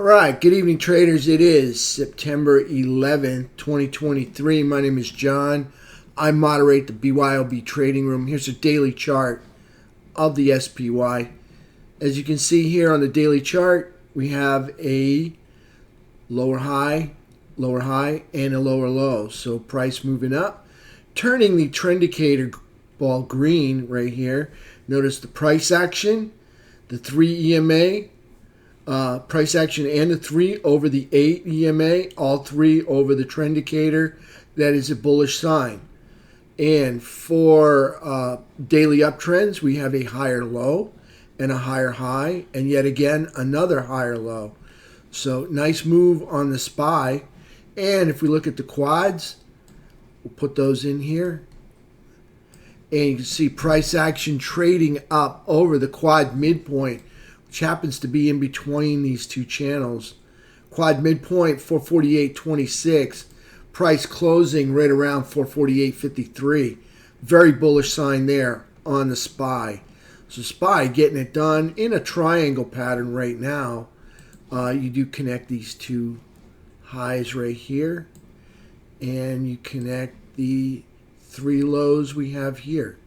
All right, good evening, traders. It is September 11th, 2023. My name is John. I moderate the BYOB trading room. Here's a daily chart of the SPY. As you can see here on the daily chart, we have a lower high, and a lower low. So price moving up, turning the trend indicator ball green right here. Notice the price action, the 3 EMA, price action and the 3 over the 8 EMA, all 3 over the trend indicator. That is a bullish sign. And for daily uptrends, we have a higher low and a higher high, and yet again another higher low. So nice move on the SPY. And if we look at the quads, we'll put those in here. And you can see price action trading up over the quad midpoint, which happens to be in between these two channels. Quad midpoint 448.26, price closing right around 448.53. Very bullish sign there on the SPY. So SPY getting it done in a triangle pattern right now. You do connect these two highs right here, and you connect the 3 lows we have here.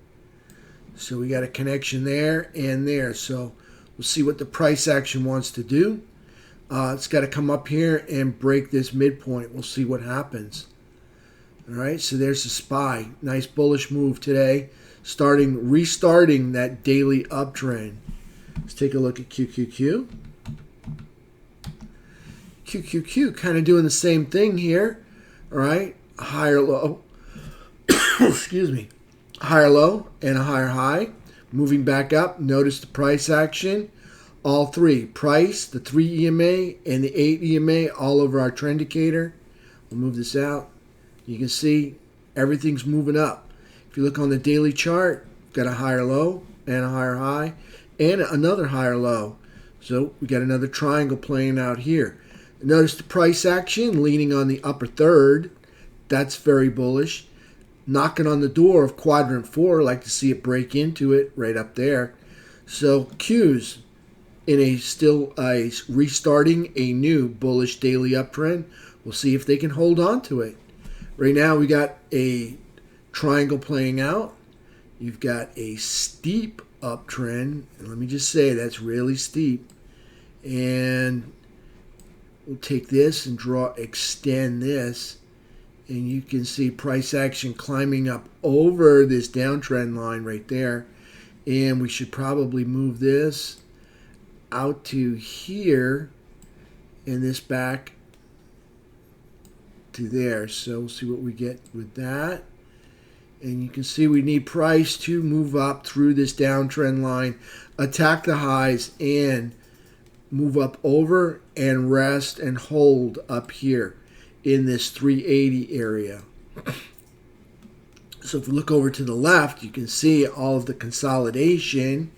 So we got a connection there and there. So we'll see what the price action wants to do. It's got to come up here and break this midpoint. We'll see what happens. All right, so there's the SPY. Nice bullish move today, restarting that daily uptrend. Let's take a look at QQQ. QQQ kind of doing the same thing here. All right, higher low. Excuse me. Higher low and a higher high. Moving back up, notice the price action. All 3, price, the 3 EMA, and the 8 EMA, all over our trend indicator. We'll move this out. You can see everything's moving up. If you look on the daily chart, we've got a higher low and a higher high and another higher low. So we got another triangle playing out here. Notice the price action leaning on the upper third. That's very bullish. Knocking on the door of quadrant 4, like to see it break into it right up there. So Q's in a restarting a new bullish daily uptrend. We'll see if they can hold on to it. Right now we got a triangle playing out. You've got a steep uptrend, and let me just say that's really steep. And we'll take this and extend this. And you can see price action climbing up over this downtrend line right there. And we should probably move this out to here and this back to there. So we'll see what we get with that. And you can see we need price to move up through this downtrend line, attack the highs, and move up over and rest and hold up here in this 380 area. So if we look over to the left, you can see all of the consolidation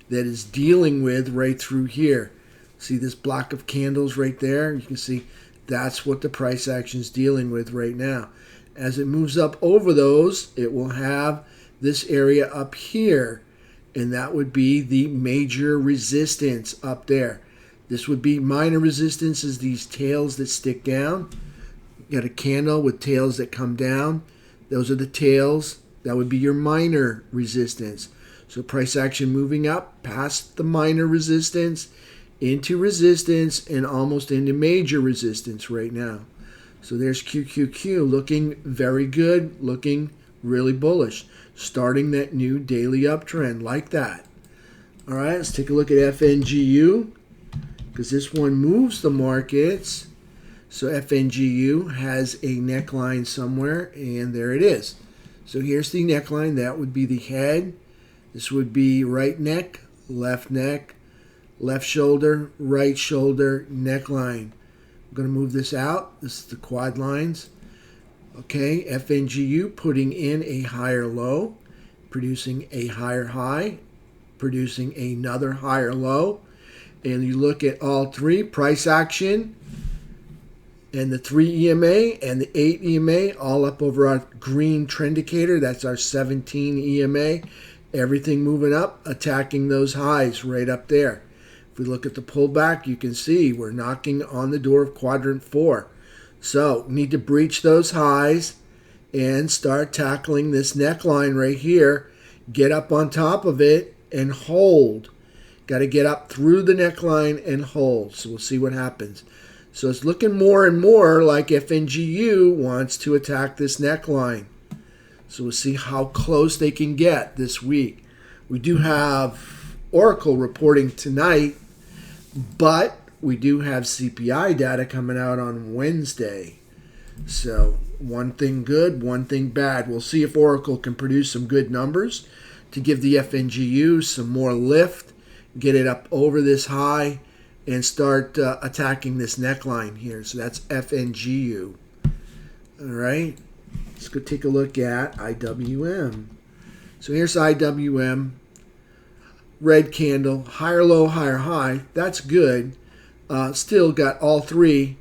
that is dealing with right through here. See this block of candles right there? You can see that's what the price action is dealing with right now. As it moves up over those, it will have this area up here, and that would be the major resistance up there. This would be minor resistance, is these tails that stick down. You got a candle with tails that come down. Those are the tails. That would be your minor resistance. So price action moving up past the minor resistance, into resistance, and almost into major resistance right now. So there's QQQ looking very good, looking really bullish, starting that new daily uptrend like that. All right, let's take a look at FNGU, because this one moves the markets. So FNGU has a neckline somewhere, and there it is. So here's the neckline. That would be the head. This would be right neck, left shoulder, right shoulder, neckline. I'm going to move this out. This is the quad lines. Okay, FNGU putting in a higher low, producing a higher high, producing another higher low. And you look at all 3, price action, and the 3 EMA and the 8 EMA, all up over our green trend indicator. That's our 17 EMA. Everything moving up, attacking those highs right up there. If we look at the pullback, you can see we're knocking on the door of quadrant 4. So need to breach those highs and start tackling this neckline right here. Get up on top of it and hold. Got to get up through the neckline and hold. So we'll see what happens. So it's looking more and more like FNGU wants to attack this neckline. So we'll see how close they can get this week. We do have Oracle reporting tonight, but we do have CPI data coming out on Wednesday. So one thing good, one thing bad. We'll see if Oracle can produce some good numbers to give the FNGU some more lift, get it up over this high, and start attacking this neckline here. So that's FNGU. All right. Let's go take a look at IWM. So here's IWM. Red candle, higher low, higher high. That's good. Still got all three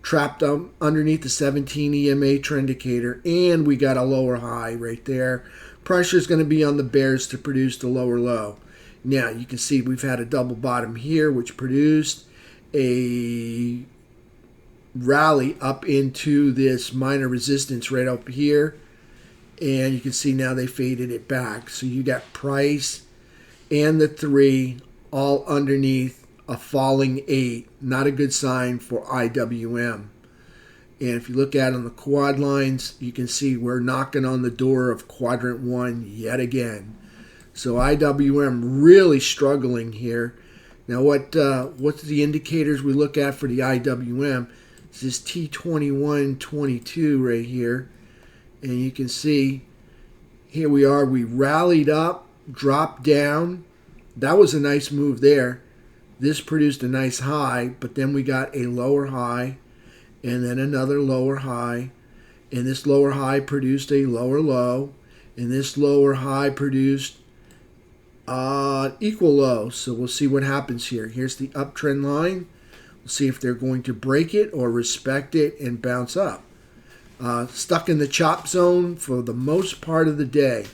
trapped underneath the 17 EMA trend indicator, and we got a lower high right there. Pressure is going to be on the bears to produce the lower low. Now you can see we've had a double bottom here, which produced a rally up into this minor resistance right up here, and you can see now they faded it back. So you got price and the 3 all underneath a falling 8. Not a good sign for IWM. And if you look at on the quad lines, you can see we're knocking on the door of quadrant 1 yet again. So IWM really struggling here. Now what's the indicators we look at for the IWM? It's this T2122 right here. And you can see here we are. We rallied up, dropped down. That was a nice move there. This produced a nice high, but then we got a lower high and then another lower high. And this lower high produced a lower low. And this lower high produced equal low. So we'll see what happens here. Here's the uptrend line. We'll see if they're going to break it or respect it and bounce up. Stuck in the chop zone for the most part of the day.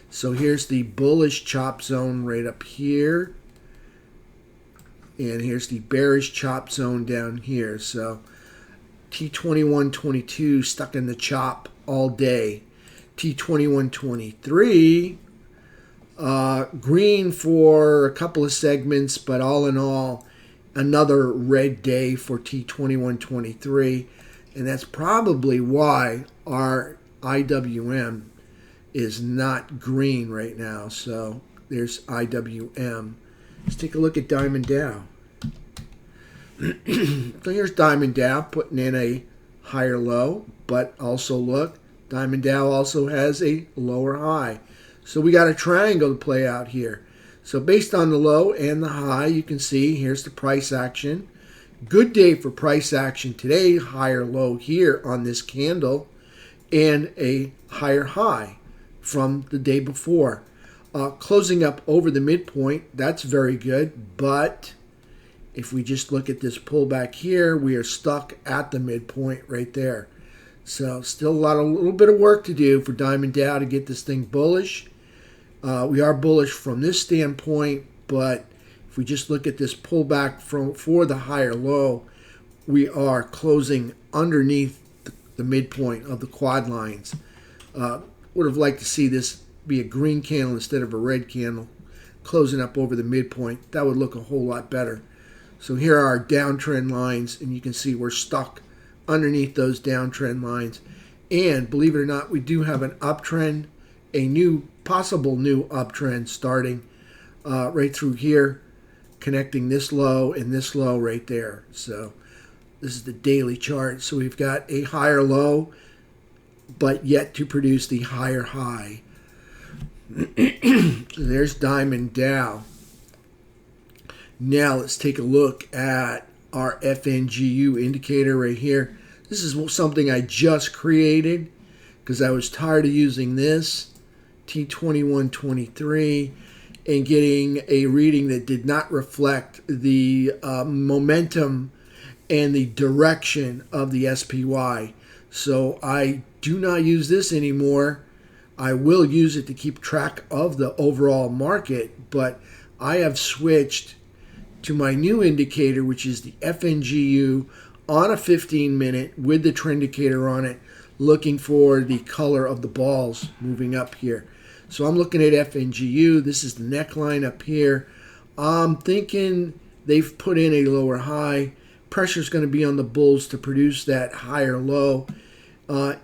So here's the bullish chop zone right up here. And here's the bearish chop zone down here. So T2122 stuck in the chop all day. T2123 green for a couple of segments, but all in all, another red day for T2123. And that's probably why our IWM is not green right now. So there's IWM. Let's take a look at Diamond Dow. So here's Diamond Dow putting in a higher low, but also look, Diamond Dow also has a lower high. So we got a triangle to play out here. So based on the low and the high, you can see here's the price action. Good day for price action today. Higher low here on this candle and a higher high from the day before. Closing up over the midpoint, that's very good. But if we just look at this pullback here, we are stuck at the midpoint right there. So still a little bit of work to do for Diamond Dow to get this thing bullish. We are bullish from this standpoint, but if we just look at this pullback for the higher low, we are closing underneath the midpoint of the quad lines. Would have liked to see this be a green candle instead of a red candle, closing up over the midpoint. That would look a whole lot better. So here are our downtrend lines, and you can see we're stuck underneath those downtrend lines. And believe it or not, we do have an uptrend, a possible new uptrend starting right through here, connecting this low and this low right there. So this is the daily chart. So we've got a higher low, but yet to produce the higher high. So there's Diamond Dow. Now let's take a look at our FNGU indicator right here. This is something I just created because I was tired of using this T2123 and getting a reading that did not reflect the momentum and the direction of the SPY. So I do not use this anymore. I will use it to keep track of the overall market, but I have switched to my new indicator, which is the FNGU on a 15-minute with the trend indicator on it, looking for the color of the balls moving up here. So I'm looking at FNGU. This is the neckline up here. I'm thinking they've put in a lower high. Pressure is going to be on the bulls to produce that higher low.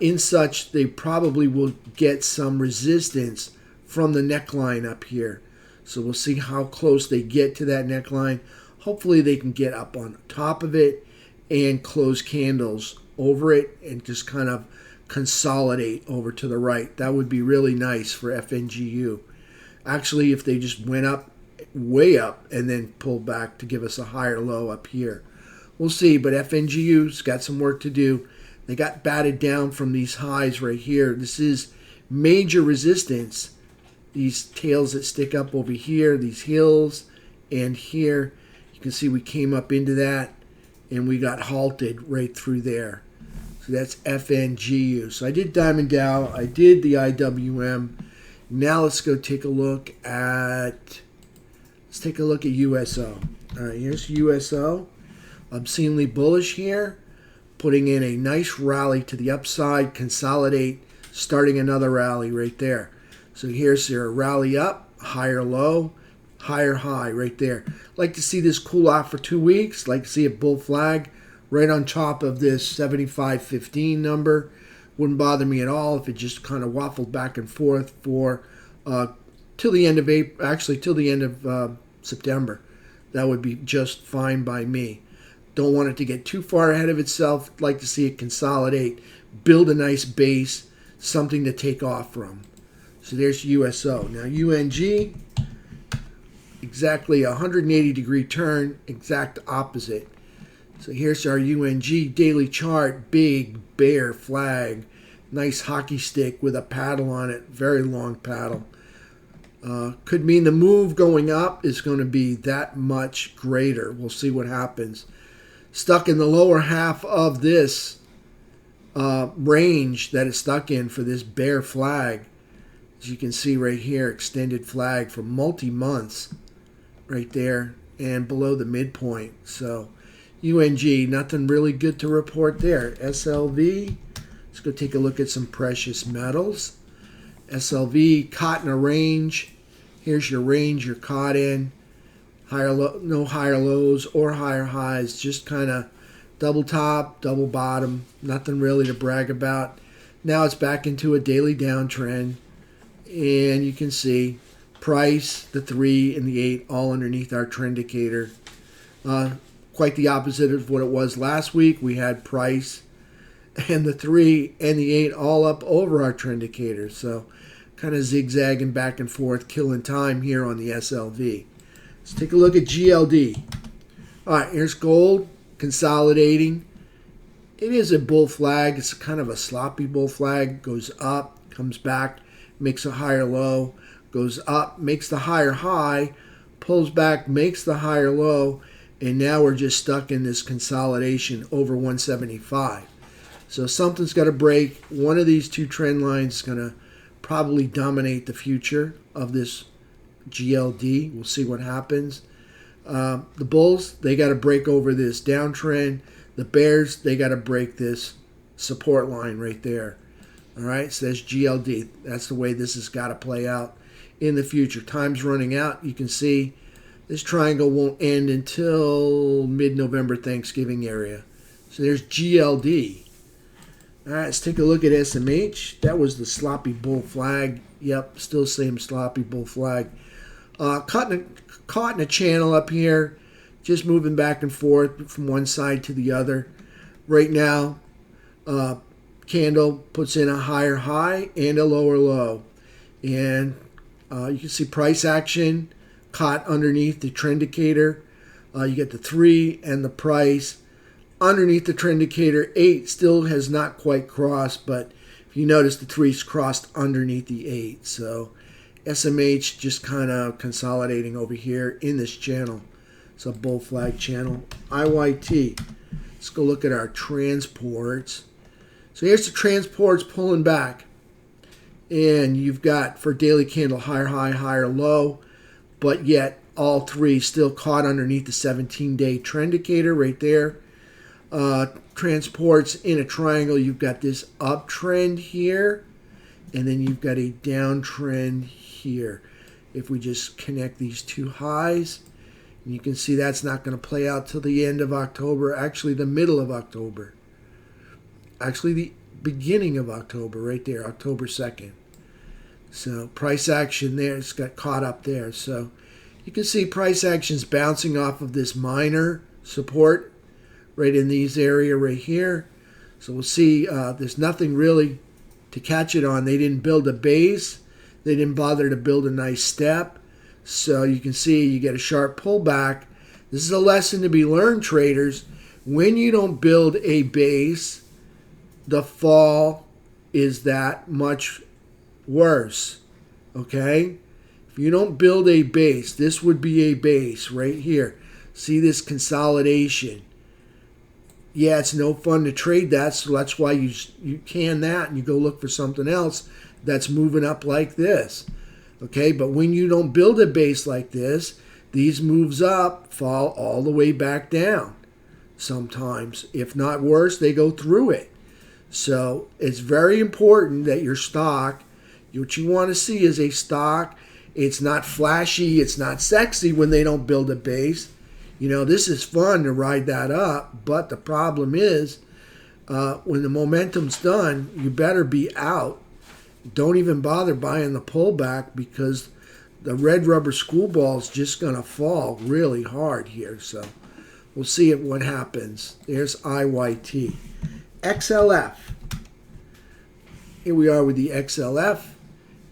In such, they probably will get some resistance from the neckline up here. So we'll see how close they get to that neckline. Hopefully they can get up on top of it and close candles over it and just kind of consolidate over to the right. That would be really nice for FNGU. Actually, if they just went up, way up, and then pulled back to give us a higher low up here. We'll see, but FNGU's got some work to do. They got batted down from these highs right here. This is major resistance. These tails that stick up over here, these hills, and here. You can see we came up into that, and we got halted right through there. So that's FNGU. So I did Diamond Dow. I did the IWM. Now let's go take a look at, USO. All right, here's USO. Obscenely bullish here. Putting in a nice rally to the upside, consolidate, starting another rally right there. So here's their rally up, higher low, higher high right there. Like to see this cool off for 2 weeks. Like to see a bull flag right on top of this 75.15 number. Wouldn't bother me at all if it just kind of waffled back and forth for till the end of April, actually till the end of September. That would be just fine by me. Don't want it to get too far ahead of itself. Like to see it consolidate, build a nice base, something to take off from. So there's USO. Now UNG, exactly a 180-degree turn, exact opposite. So here's our UNG daily chart, big bear flag, nice hockey stick with a paddle on it, very long paddle. Could mean the move going up is going to be that much greater. We'll see what happens. Stuck in the lower half of this range that it's stuck in for this bear flag. As you can see right here, extended flag for multi-months right there and below the midpoint. So UNG, nothing really good to report there. SLV, let's go take a look at some precious metals. SLV, caught in a range. Here's your range you're caught in. Higher low, no higher lows or higher highs, just kind of double top, double bottom. Nothing really to brag about. Now it's back into a daily downtrend. And you can see price, the 3 and the 8 all underneath our trend indicator. Quite the opposite of what it was last week. We had price and the 3 and the 8 all up over our trend indicator. So kind of zigzagging back and forth, killing time here on the SLV. Let's take a look at GLD. All right, here's gold consolidating. It is a bull flag. It's kind of a sloppy bull flag. Goes up, comes back, makes a higher low, goes up, makes the higher high, pulls back, makes the higher low, and now we're just stuck in this consolidation over 175. So something's got to break. One of these two trend lines is going to probably dominate the future of this GLD. We'll see what happens. The bulls, they got to break over this downtrend. The bears, they got to break this support line right there. All right, so that's GLD. That's the way this has got to play out in the future. Time's running out. You can see this triangle won't end until mid-November, Thanksgiving area. So there's GLD. All right, let's take a look at SMH. That was the sloppy bull flag. Yep, still same sloppy bull flag. Caught in a channel up here, just moving back and forth from one side to the other. Right now, candle puts in a higher high and a lower low. And you can see price action caught underneath the trend indicator. You get the 3 and the price. Underneath the trend indicator, 8 still has not quite crossed, but if you notice, the 3's crossed underneath the 8. So SMH just kind of consolidating over here in this channel. It's a bull flag channel. IYT. Let's go look at our transports. So here's the transports pulling back. And you've got for daily candle higher high, higher low, but yet all three still caught underneath the 17-day trend indicator right there. Transports in a triangle, you've got this uptrend here, and then you've got a downtrend here. If we just connect these two highs, and you can see that's not going to play out till the end of October, actually the middle of October. Actually the beginning of October, right there, October 2nd. So price action there, it's got caught up there. So you can see price action's bouncing off of this minor support right in these area right here. So we'll see there's nothing really to catch it on. They didn't build a base. They didn't bother to build a nice step. So you can see you get a sharp pullback. This is a lesson to be learned, traders. When you don't build a base, the fall is that much worse. Okay? If you don't build a base, this would be a base right here. See this consolidation. Yeah, it's no fun to trade that, so that's why you can that and you go look for something else that's moving up like this. Okay, but when you don't build a base like this, these moves up fall all the way back down sometimes. If not worse, they go through it. So it's very important that your stock, what you want to see is a stock. It's not flashy, it's not sexy when they don't build a base. You know, this is fun to ride that up, but the problem is when the momentum's done, you better be out. Don't even bother buying the pullback because the red rubber school ball is just going to fall really hard here. So we'll see what happens. There's IYT. XLF. Here we are with the XLF.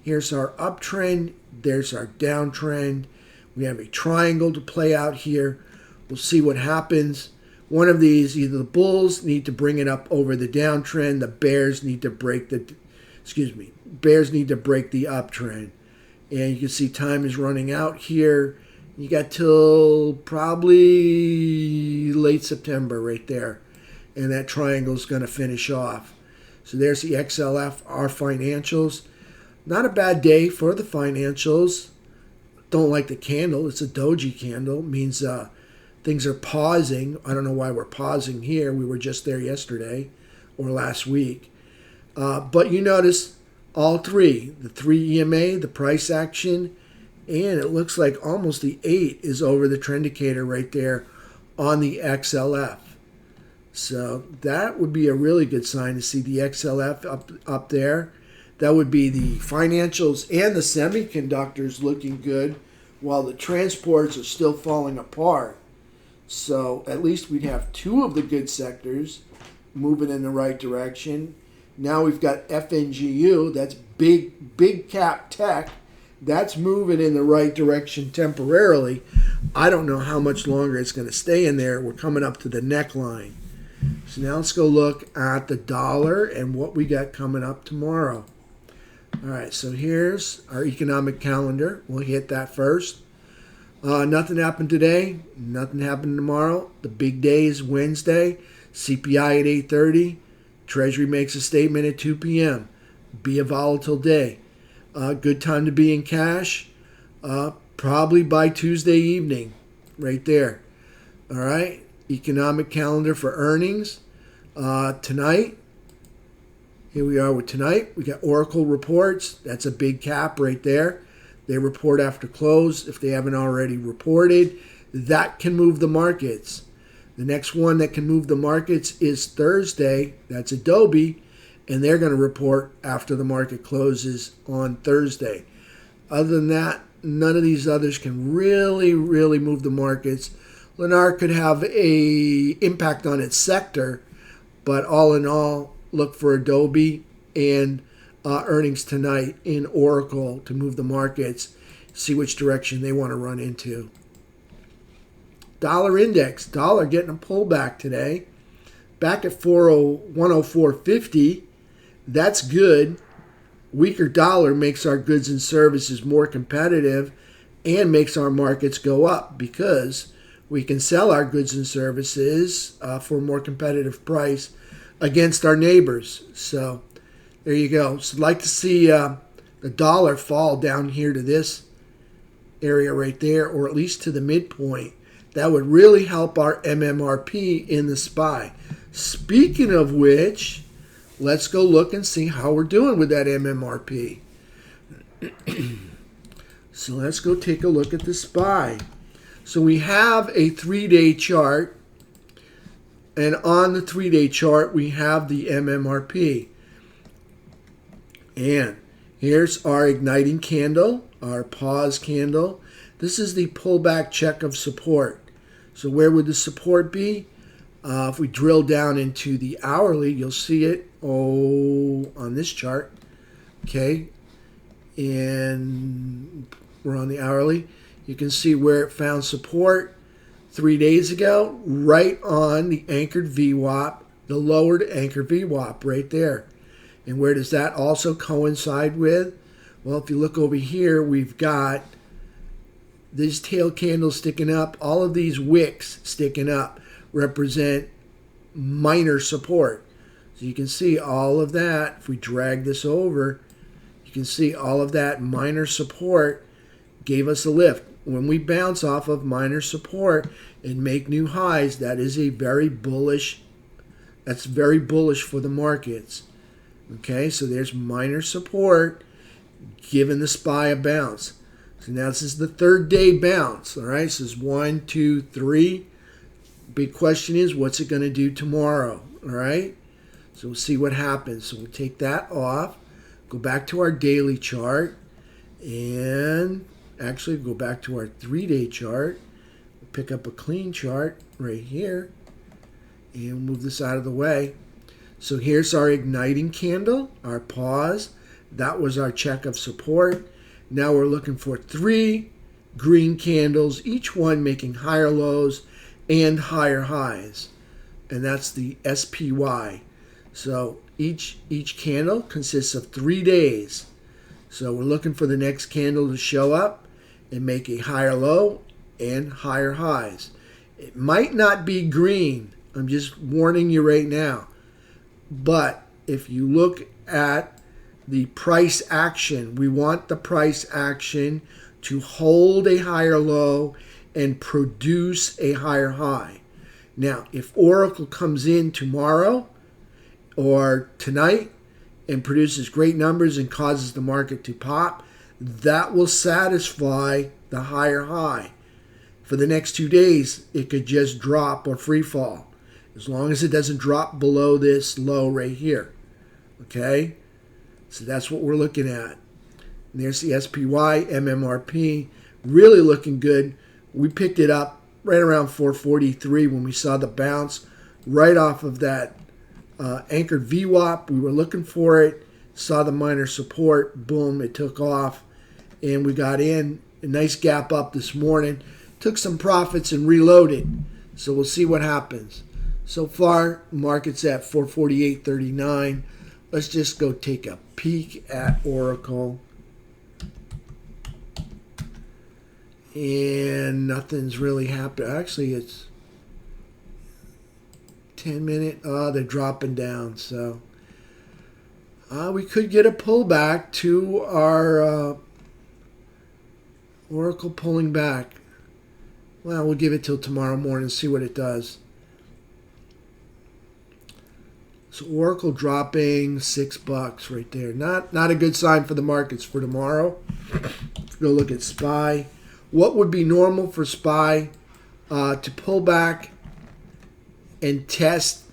Here's our uptrend. There's our downtrend. We have a triangle to play out here. We'll see what happens. One of these, either the bulls need to bring it up over the downtrend, the bears need to break the, bears need to break the uptrend. And you can see time is running out here. You got till probably late September right there. And that triangle is going to finish off. So there's the XLF, our financials. Not a bad day for the financials. Don't like the candle. It's a doji candle. It means things are pausing. I don't know why we're pausing here. We were just there yesterday or last week. But you notice all three, the 3 EMA, the price action, and it looks like almost the 8 is over the trend indicator right there on the XLF. So that would be a really good sign to see the XLF up there. That would be the financials and the semiconductors looking good while the transports are still falling apart. So at least we'd have 2 of the good sectors moving in the right direction. Now we've got FNGU, that's big cap tech. That's moving in the right direction temporarily. I don't know how much longer it's going to stay in there. We're coming up to the neckline. So now let's go look at the dollar and what we got coming up tomorrow. All right, so here's our economic calendar. We'll hit that first. Nothing happened today. Nothing happened tomorrow. The big day is Wednesday. CPI at 8:30. Treasury makes a statement at 2 p.m. Be a volatile day. Good time to be in cash. Probably by Tuesday evening. Right there. All right. Economic calendar for earnings. Tonight. Here we are with tonight. We got Oracle reports. That's a big cap right there. They report after close if they haven't already reported. That can move the markets. The next one that can move the markets is Thursday. That's Adobe. And they're going to report after the market closes on Thursday. Other than that, none of these others can really move the markets. Lennar could have a impact on its sector. But all in all, look for Adobe and earnings tonight in Oracle to move the markets, see which direction they want to run into. Dollar index, dollar getting a pullback today, back at 104.50. That's good. Weaker dollar makes our goods and services more competitive and makes our markets go up because we can sell our goods and services for a more competitive price against our neighbors. So there you go. So I'd like to see the dollar fall down here to this area right there, or at least to the midpoint. That would really help our MMRP in the SPY. Speaking of which, let's go look and see how we're doing with that MMRP. So let's go take a look at the SPY. So we have a 3-day chart, and on the 3-day chart we have the MMRP. And here's our igniting candle, our pause candle. This is the pullback check of support. So where would the support be? If we drill down into the hourly, you'll see it on this chart. Okay, and we're on the hourly. You can see where it found support 3 days ago, right on the anchored VWAP, the lowered anchored VWAP right there. And where does that also coincide with? Well, if you look over here, we've got these tail candles sticking up. All of these wicks sticking up represent minor support. So you can see all of that. If we drag this over, you can see all of that minor support gave us a lift. When we bounce off of minor support and make new highs, that is a very bullish, that's very bullish for the markets. Okay, so there's minor support giving the SPY a bounce. So now this is the 3rd day bounce. All right, so this is 1, 2, 3. Big question is, what's it going to do tomorrow? All right, so we'll see what happens. So we'll take that off, go back to our daily chart, and actually go back to our 3-day chart. We'll pick up a clean chart right here and move this out of the way. So here's our igniting candle, our pause. That was our check of support. Now we're looking for 3 green candles, each one making higher lows and higher highs. And that's the SPY. So each candle consists of 3 days. So we're looking for the next candle to show up and make a higher low and higher highs. It might not be green. I'm just warning you right now. But if you look at the price action, we want the price action to hold a higher low and produce a higher high. Now, if Oracle comes in tomorrow or tonight and produces great numbers and causes the market to pop, that will satisfy the higher high. For the next 2 days, it could just drop or free fall, as long as it doesn't drop below this low right here. Okay? So that's what we're looking at. And there's the SPY, MMRP, really looking good. We picked it up right around 443 when we saw the bounce right off of that anchored VWAP. We were looking for it, saw the minor support, boom, it took off, and we got in. A nice gap up this morning. Took some profits and reloaded. So we'll see what happens. So far, market's at 448.39. Let's just go take a peek at Oracle. And nothing's really happened. Actually, it's 10 minute. Oh, they're dropping down. So we could get a pullback to our Oracle pulling back. Well, we'll give it till tomorrow morning and see what it does. So Oracle dropping $6 right there. Not a good sign for the markets for tomorrow. Go look at SPY. What would be normal for SPY to pull back and test?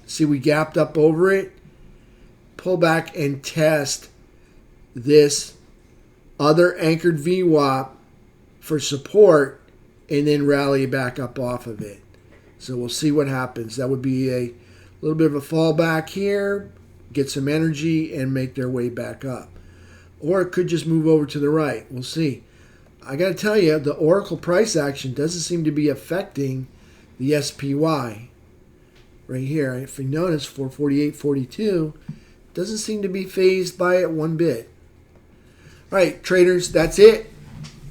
See, we gapped up over it. Pull back and test this other anchored VWAP for support and then rally back up off of it. So we'll see what happens. That would be a little bit of a fallback here, get some energy, and make their way back up. Or it could just move over to the right. We'll see. I got to tell you, the Oracle price action doesn't seem to be affecting the SPY. Right here, if you notice, 448.42 doesn't seem to be phased by it one bit. All right, traders, that's it.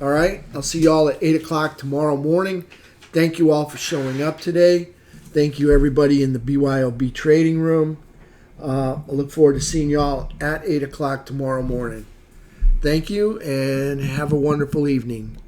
All right, I'll see you all at 8 o'clock tomorrow morning. Thank you all for showing up today. Thank you, everybody in the BYOB trading room. I look forward to seeing you all at 8 o'clock tomorrow morning. Thank you and have a wonderful evening.